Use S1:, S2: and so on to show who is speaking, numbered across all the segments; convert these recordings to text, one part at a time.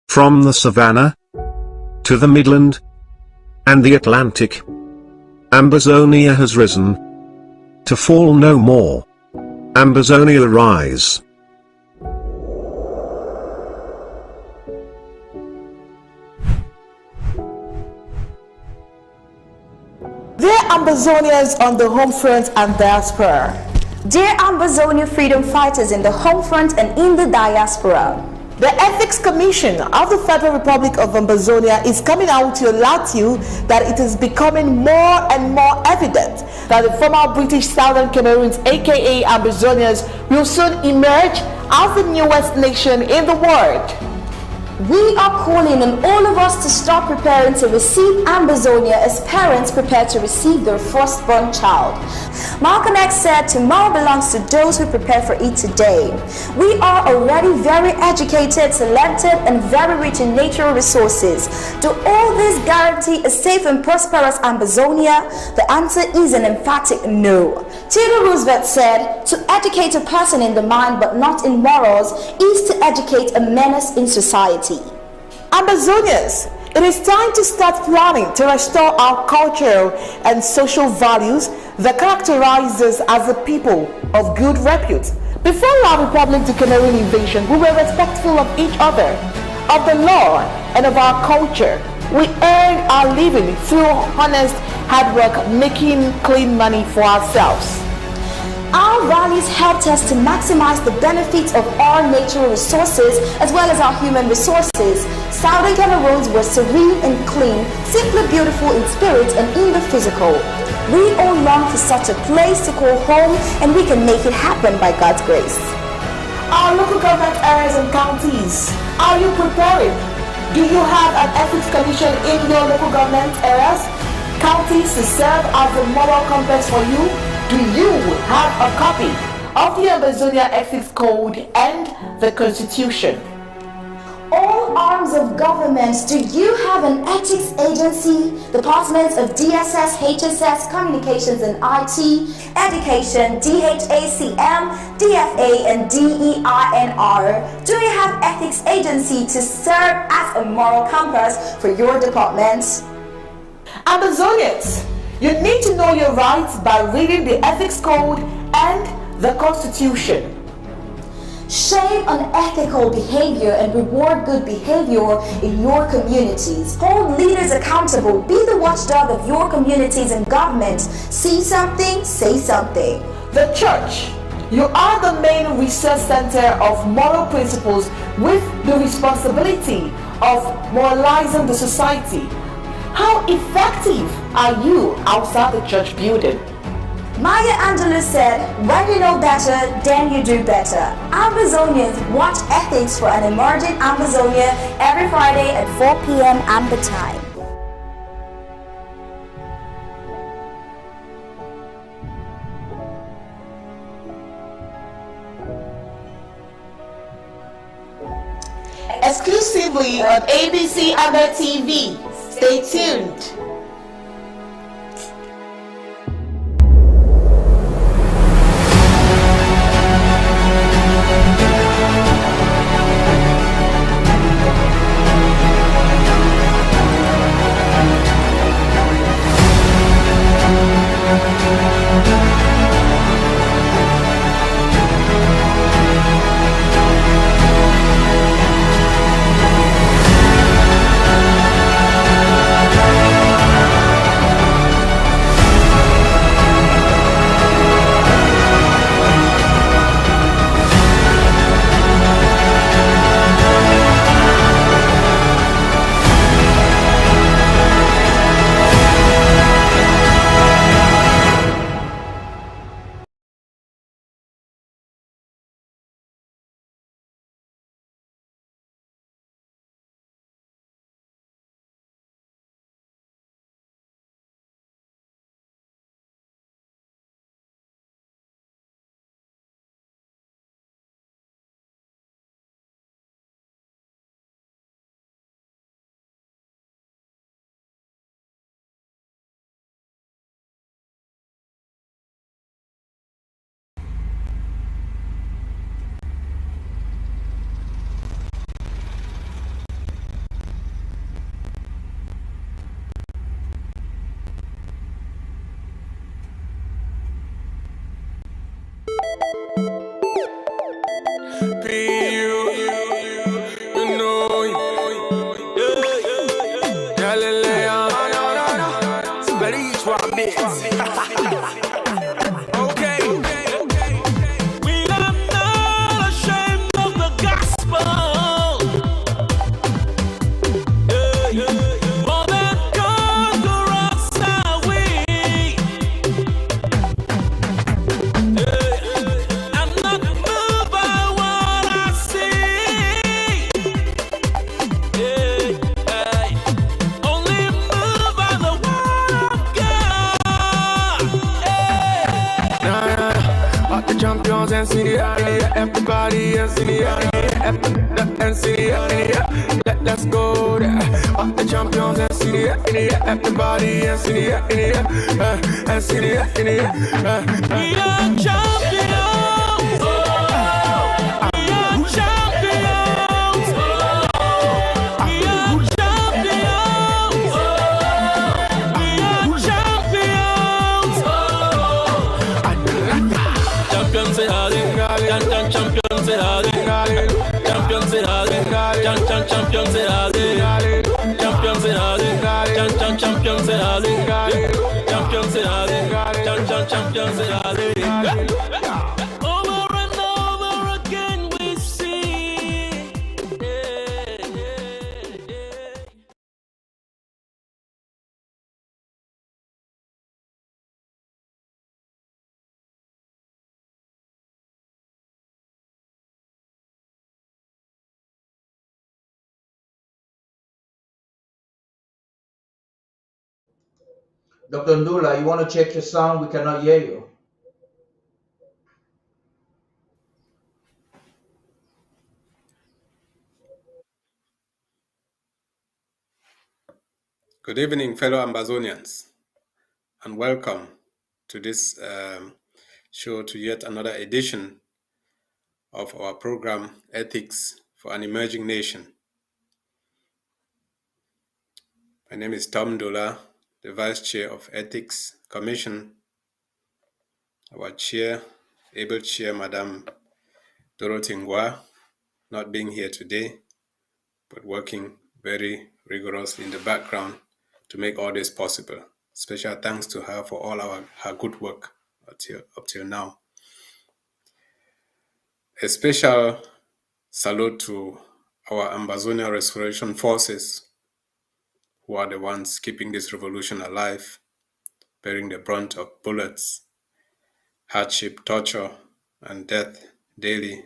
S1: From the savannah to the Midland and the Atlantic, Ambazonia has risen to fall no more. Ambazonia rise.
S2: Dear Ambazonians on the home front and diaspora.
S3: Dear Ambazonia freedom fighters in the home front and in the diaspora.
S2: The Ethics Commission of the Federal Republic of Ambazonia is coming out to alert you that it is becoming more and more evident that the former British Southern Cameroons, aka Ambazonians, will soon emerge as the newest nation in the world.
S3: We are calling on all of us to start preparing to receive Ambazonia as parents prepare to receive their firstborn child. Malcolm X said, tomorrow belongs to those who prepare for it today. We are already very educated, talented, and very rich in natural resources. Do all this guarantee a safe and prosperous Ambazonia? The answer is an emphatic no. Theodore Roosevelt said, to educate a person in the mind but not in morals is to educate a menace in society.
S2: Ambazonians, it is time to start planning to restore our cultural and social values that characterize us as a people of good repute. Before our Republic to Cameroon invasion, we were respectful of each other, of the law, and of our culture. We earned our living through honest hard work, making clean money for ourselves.
S3: Our values helped us to maximize the benefits of our natural resources as well as our human resources. Southern Cameroons were serene and clean, simply beautiful in spirit and in the physical. We all long for such a place to call home, and we can make it happen by God's grace.
S2: Our local government areas and counties, are you preparing? Do you have an ethics commission in your local government areas, counties to serve as a moral compass for you? Do you have a copy of the Ambazonia Ethics Code and the Constitution?
S3: All arms of government, do you have an ethics agency? Departments of DSS, HSS, Communications and IT, Education, DHACM, DFA and DEINR. Do you have ethics agency to serve as a moral compass for your departments?
S2: Ambazonians, you need to know your rights by reading the Ethics Code and the Constitution.
S3: Shame unethical behavior and reward good behavior in your communities. Hold leaders accountable. Be the watchdog of your communities and governments. See something, say something.
S2: The church. You are the main research center of moral principles with the responsibility of moralizing the society. How effective are you outside the church building?
S3: Maya Angelou said, when you know better, then you do better. Ambazonians, watch Ethics for an emerging Ambazonia every Friday at 4 p.m. Amba time.
S2: Exclusively on ABC Amba TV. Stay tuned.
S4: PU, you know, Galileo, better each one bits. Okay, we are not ashamed of the gospel. More than conquerors are we. I'm not moved by what I see. Only moved by the word of God. At the champions and city, everybody and city, and city, let's go there. At the champions and city, everybody and city, and city, we are champions. We are champions. We are champions. We are champions. Champions say hallelujah. Champions say hallelujah. Champions say hallelujah. Champions say hallelujah. Champions say hallelujah. Champions say hallelujah. Champions say hallelujah. Champions say hallelujah. Over and over again we see.
S5: Dr. Ndula, you want to check your sound? We cannot hear you.
S6: Good evening, fellow Ambazonians, and welcome to this show, to yet another edition of our program, Ethics for an Emerging Nation. My name is Tom Ndula, the Vice Chair of Ethics Commission. Our Chair, able Chair, Madam Dorothy Ngwa, not being here today, but working very rigorously in the background to make all this possible. Special thanks to her for all her good work up till now. A special salute to our Ambazonia Restoration Forces, who are the ones keeping this revolution alive, bearing the brunt of bullets, hardship, torture, and death daily,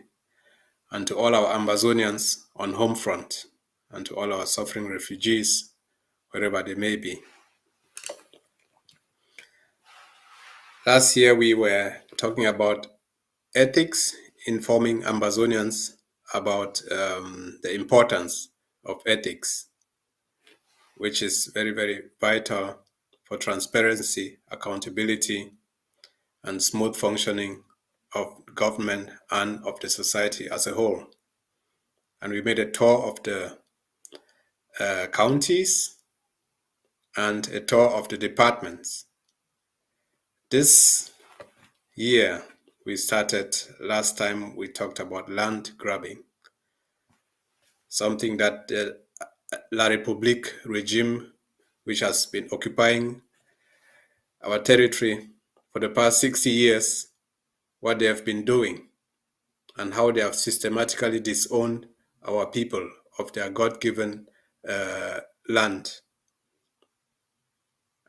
S6: and to all our Ambazonians on home front, and to all our suffering refugees, wherever they may be. Last year we were talking about ethics, informing Ambazonians about the importance of ethics, which is very, very vital for transparency, accountability, and smooth functioning of government and of the society as a whole. And we made a tour of the counties and a tour of the departments. This year, last time we talked about land grabbing, something that the La République regime, which has been occupying our territory for the past 60 years, what they have been doing and how they have systematically disowned our people of their God-given land,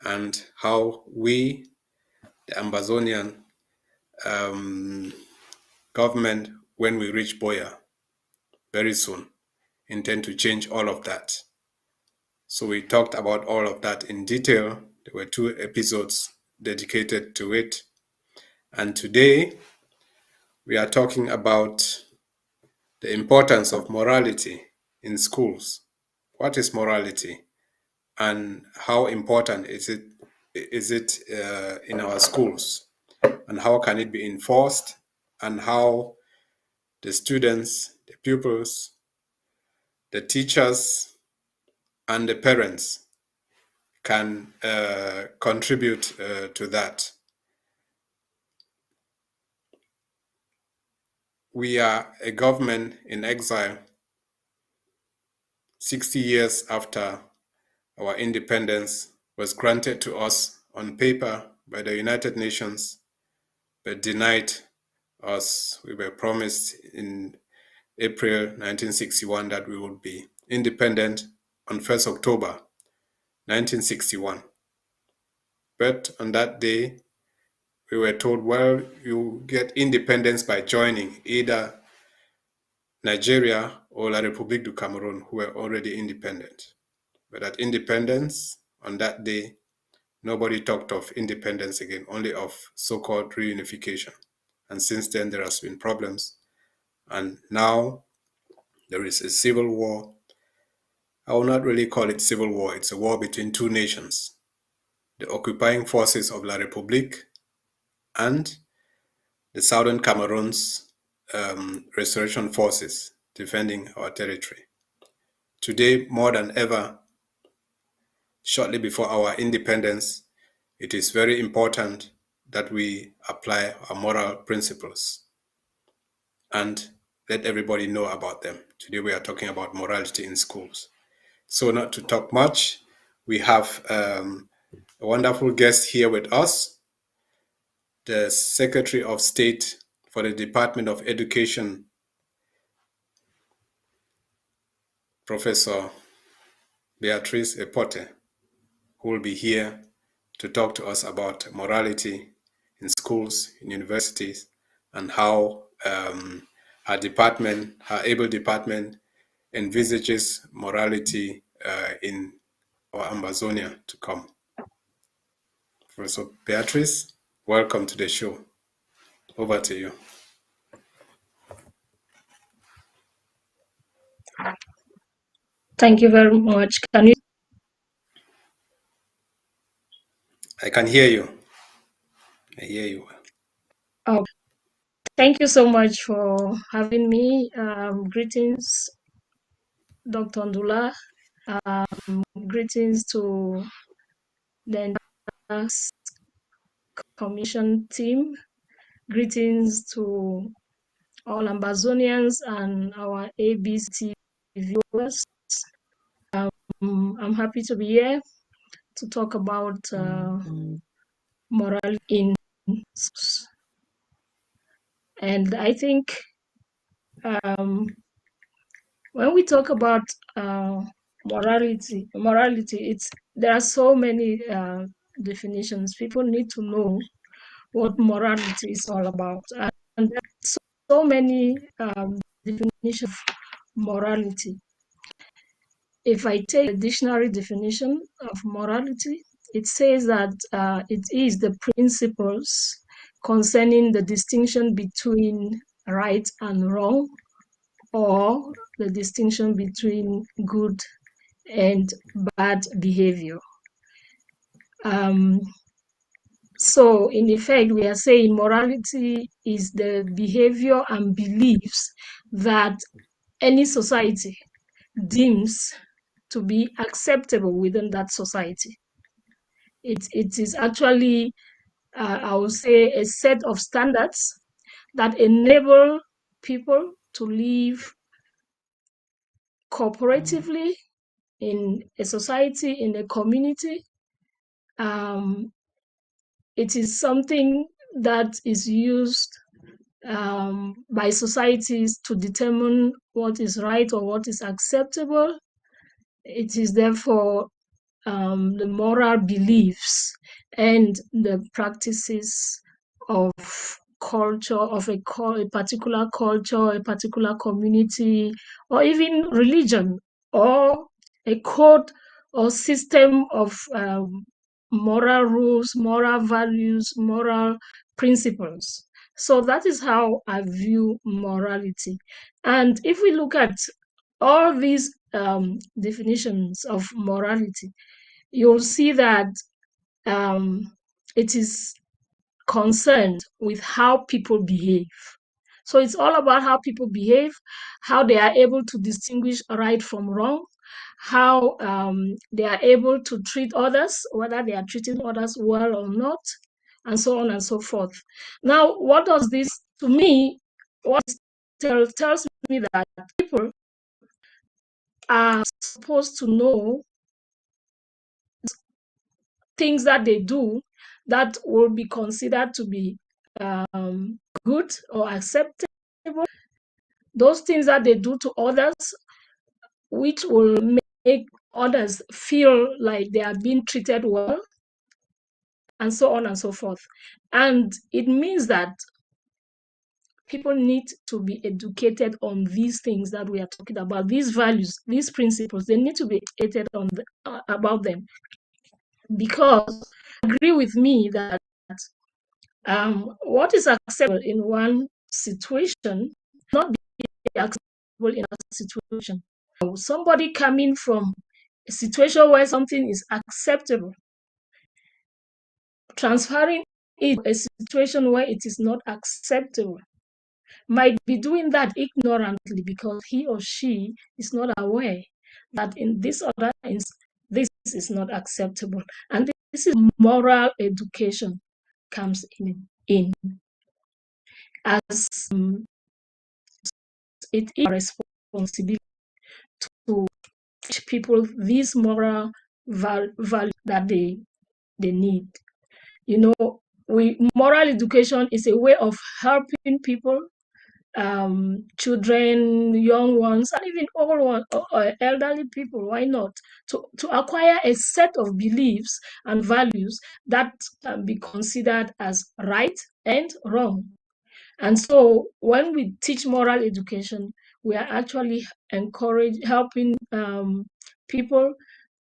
S6: and how we, the Ambazonian government, when we reach Boya very soon, intend to change all of that. So we talked about all of that in detail. There were 2 episodes dedicated to it. And today we are talking about the importance of morality in schools. What is morality, and how important is it in our schools, and how can it be enforced, and how the students, the pupils, the teachers, and the parents can contribute to that. we are a government in exile 60 years after our independence was granted to us on paper by the United Nations, but denied us. We were promised in April 1961 that we would be independent on 1st October 1961. But on that day, we were told, well, you get independence by joining either Nigeria or La République du Cameroon, who were already independent. But at independence, on that day, nobody talked of independence again, only of so-called reunification. And since then, there has been problems. And now there is a civil war. I will not really call it civil war. It's a war between two nations, the occupying forces of La République and the Southern Cameroon's restoration forces defending our territory. Today, more than ever, shortly before our independence, it is very important that we apply our moral principles and let everybody know about them. Today we are talking about morality in schools. So not to talk much, we have a wonderful guest here with us, the Secretary of State for the Department of Education, Professor Beatrice Epote, who will be here to talk to us about morality in schools, in universities, and how her department, her able department, envisages morality in our Ambazonia to come. Professor Beatrice, welcome to the show. Over to you.
S7: Thank you very much. Can you?
S6: I can hear you. I hear you.
S7: Oh, thank you so much for having me. Greetings, Dr. Ndula. Greetings to the entire commission team. Greetings to all Ambazonians and our ABC viewers. I'm happy to be here to talk about morality in schools. And I think when we talk about morality, there are so many definitions. People need to know what morality is all about, and there are so many definitions of morality. If I take a dictionary definition of morality, it says that it is the principles concerning the distinction between right and wrong, or the distinction between good and bad behavior. So in effect, we are saying morality is the behavior and beliefs that any society deems to be acceptable within that society. It is actually, I would say, a set of standards that enable people to live cooperatively in a society, in a community. It is something that is used by societies to determine what is right or what is acceptable. It is therefore the moral beliefs and the practices of culture of a particular culture, a particular community, or even religion, or a code or system of moral rules, moral values, moral principles. So that is how I view morality. And if we look at all these definitions of morality, you'll see that it is concerned with how people behave. So it's all about how people behave, how they are able to distinguish right from wrong, how they are able to treat others, whether they are treating others well or not, and so on and so forth. Now, what does this, to me, what is tells me that people are supposed to know things that they do that will be considered to be good or acceptable. Those things that they do to others, which will make others feel like they are being treated well, and so on and so forth. And it means that people need to be educated on these things that we are talking about, these values, these principles. They need to be educated on about them, because agree with me that what is acceptable in one situation not be acceptable in a situation. Somebody coming from a situation where something is acceptable, transferring it to a situation where it is not acceptable, might be doing that ignorantly because he or she is not aware that in this other instance, this is not acceptable. And this is moral education comes in as it is a responsibility to teach people these moral values that they need. Moral education is a way of helping people, children, young ones, and even old ones, elderly people, why not, to acquire a set of beliefs and values that can be considered as right and wrong. And so when we teach moral education, we are actually helping people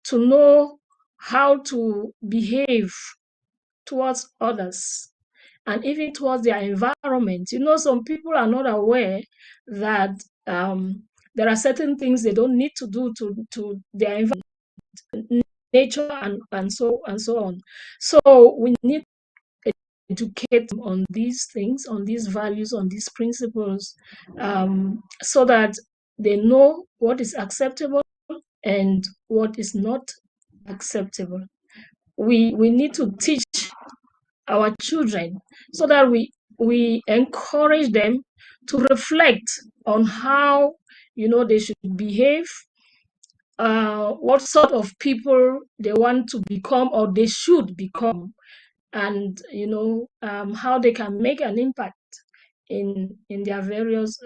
S7: to know how to behave towards others and even towards their environment. Some people are not aware that there are certain things they don't need to do to their environment, nature, and so on. So we need to educate them on these things, on these values, on these principles, so that they know what is acceptable and what is not acceptable. We need to teach our children so that we encourage them to reflect on how they should behave, what sort of people they want to become or they should become, and how they can make an impact in their various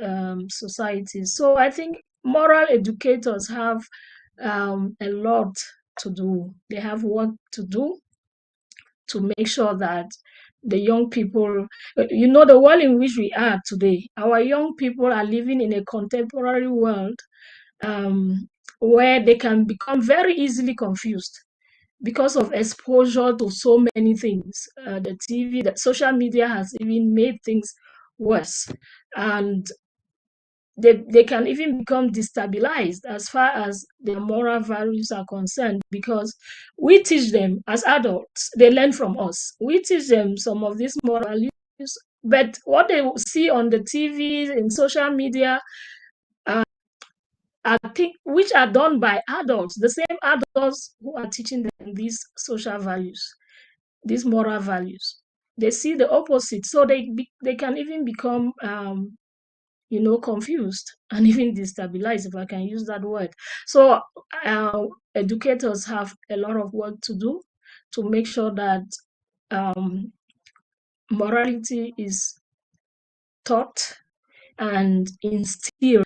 S7: societies. So I think moral educators have a lot to do. They have work to do to make sure that the young people, the world in which we are today, our young people are living in a contemporary world where they can become very easily confused because of exposure to so many things. The TV, the social media has even made things worse. And they can even become destabilized as far as their moral values are concerned, because we teach them as adults, they learn from us. We teach them some of these moral values, but what they see on the TV, in social media, I think, which are done by adults, the same adults who are teaching them these social values, these moral values, they see the opposite. So they can even become confused and even destabilized, if I can use that word. So educators have a lot of work to do to make sure that morality is taught and instilled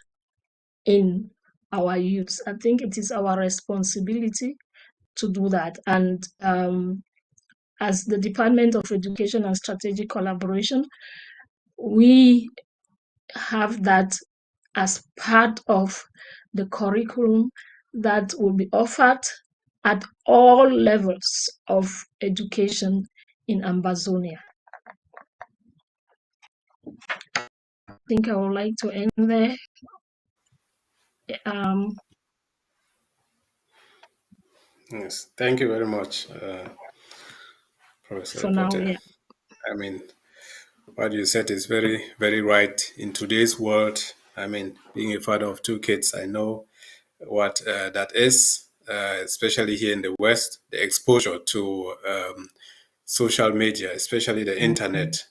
S7: in our youths. I think it is our responsibility to do that. And as the Department of Education and Strategic Collaboration, we have that as part of the curriculum that will be offered at all levels of education in Ambazonia. I think I would like to end there.
S6: Yes, thank you very much, Professor
S7: For now,
S6: Potter.
S7: yeah.
S6: I mean, what you said is very, very right. In today's world, I mean, being a father of 2 kids, I know what that is, especially here in the West, the exposure to social media, especially the internet.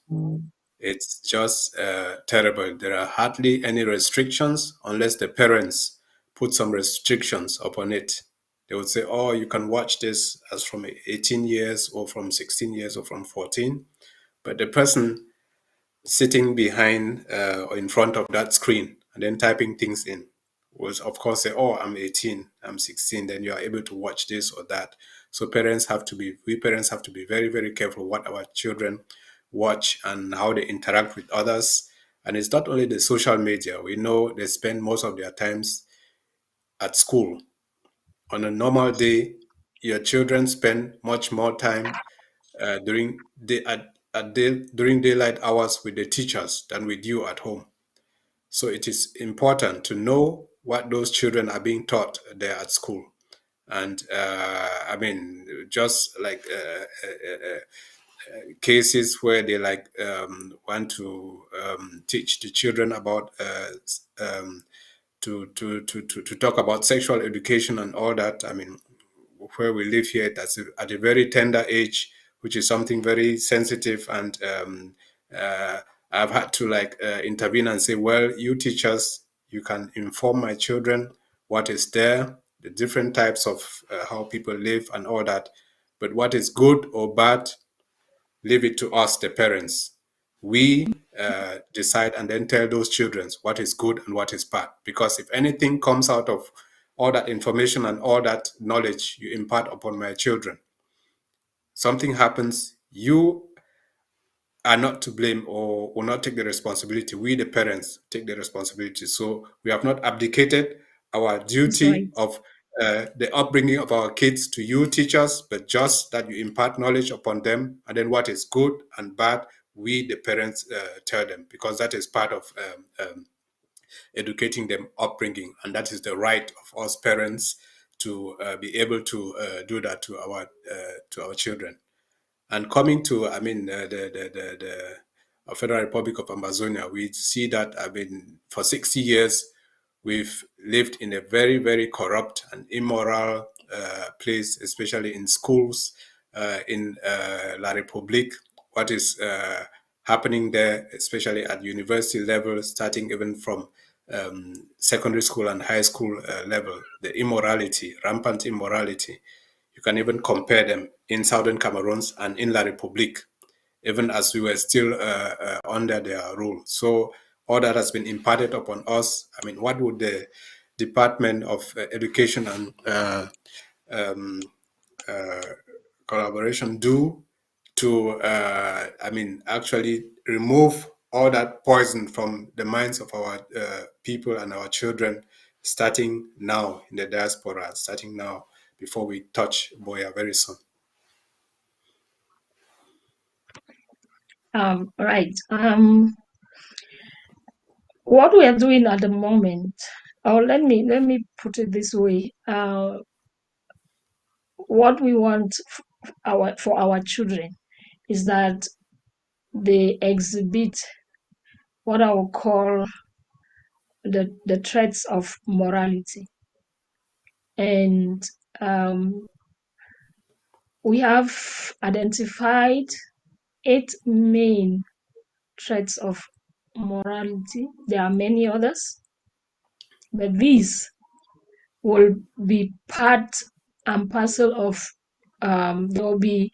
S6: It's just terrible. There are hardly any restrictions unless the parents put some restrictions upon it. They would say, oh, you can watch this as from 18 years or from 16 years or from 14. But the person sitting behind or in front of that screen and then typing things in was of course say, oh, I'm 18, I'm 16, then you are able to watch this or that. So we parents have to be very, very careful what our children watch and how they interact with others. And it's not only the social media. We know they spend most of their times at school. On a normal day, your children spend much more time during daylight hours with the teachers than with you at home. So it is important to know what those children are being taught there at school. And I mean, just like cases where they like want to teach the children about to talk about sexual education and all that. I mean, where we live here, that's at a very tender age, which is something very sensitive. And I've had to intervene and say, well, you teachers, you can inform my children what is there, the different types of how people live and all that. But what is good or bad, leave it to us, the parents. We decide and then tell those children what is good and what is bad. Because if anything comes out of all that information and all that knowledge you impart upon my children, something happens, you are not to blame or will not take the responsibility. We, the parents, take the responsibility. So we have not abdicated our duty
S7: right.
S6: of the upbringing of our kids to you, teachers, but just that you impart knowledge upon them. And then what is good and bad, we, the parents, tell them, because that is part of educating them, upbringing. And that is the right of us parents to be able to do that to our children. And coming to, I mean, the Federal Republic of Ambazonia, we see that, I mean, for 60 years, we've lived in a very, very corrupt and immoral place, especially in schools in La Republique. What is happening there, especially at university level, starting even from secondary school and high school level, the immorality, rampant immorality. You can even compare them in Southern Cameroons and in La Republique, even as we were still under their rule. So all that has been imparted upon us. I mean, what would the Department of Education and collaboration do to, I mean, actually remove all that poison from the minds of our people and our children, starting now in the diaspora, starting now before we touch Boya very soon?
S7: Right. What we are doing at the moment, or let me put it this way. What we want for our children is that they exhibit what I will call the traits of morality. And we have identified 8 main traits of morality. There are many others, but these will be part and parcel of, they will be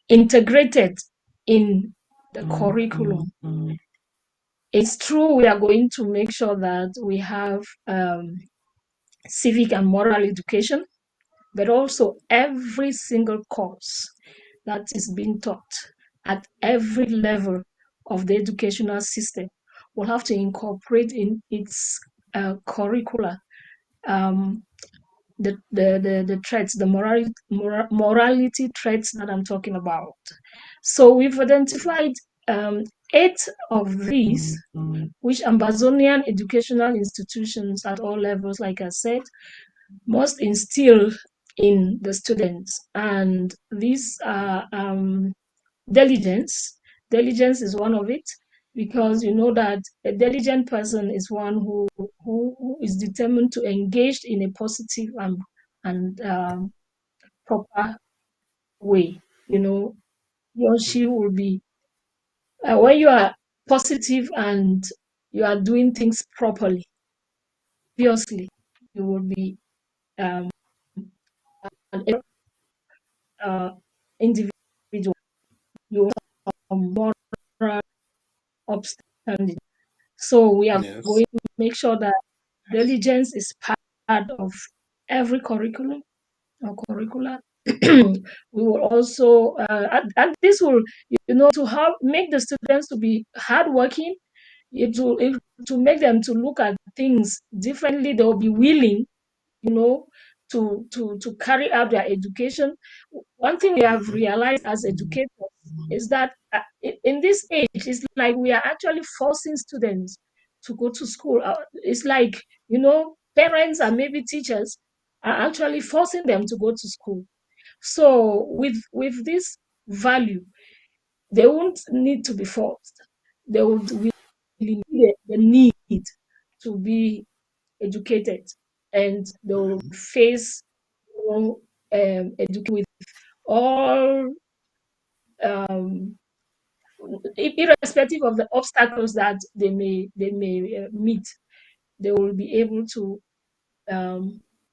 S7: integrated in the curriculum. It's true, we are going to make sure that we have civic and moral education, but also every single course that is being taught at every level of the educational system will have to incorporate in its curricula the traits, the morality traits that I'm talking about. So we've identified 8 of these, which Ambazonian educational institutions at all levels, like I said, must instill in the students. And these are diligence. Diligence is one of it, because you know that a diligent person is one who is determined to engage in a positive and proper way. You know, he or she will be when you are positive and you are doing things properly, obviously you will be an uh, individual. You are more upstanding. So we are
S6: Yes.
S7: going to make sure that diligence is part of every curriculum or curricula. We will also, and this will, to help make the students to be hardworking. It to make them to look at things differently. They will be willing, to carry out their education. One thing we have realized as educators is that in this age, it's like we are actually forcing students to go to school. It's like, parents and maybe teachers are actually forcing them to go to school. So with this value, they won't need to be forced. They would really need the need to be educated, and they will face education with all, um, irrespective of the obstacles that they may meet. They will be able to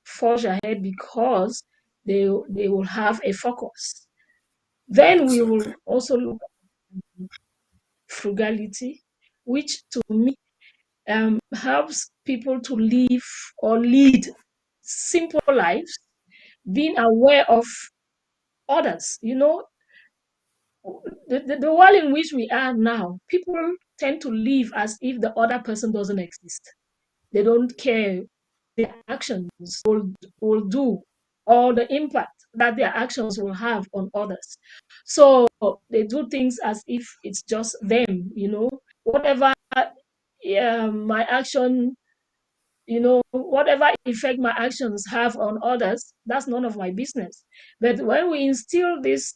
S7: forge ahead because they will have a focus. Then we will
S6: Exactly.
S7: also look at frugality, which to me helps people to live or lead simple lives, being aware of others. The world in which we are now, people tend to live as if the other person doesn't exist. They don't care their actions will do, or the impact that their actions will have on others. So they do things as if it's just them. Whatever my action, whatever effect my actions have on others, that's none of my business. But when we instill this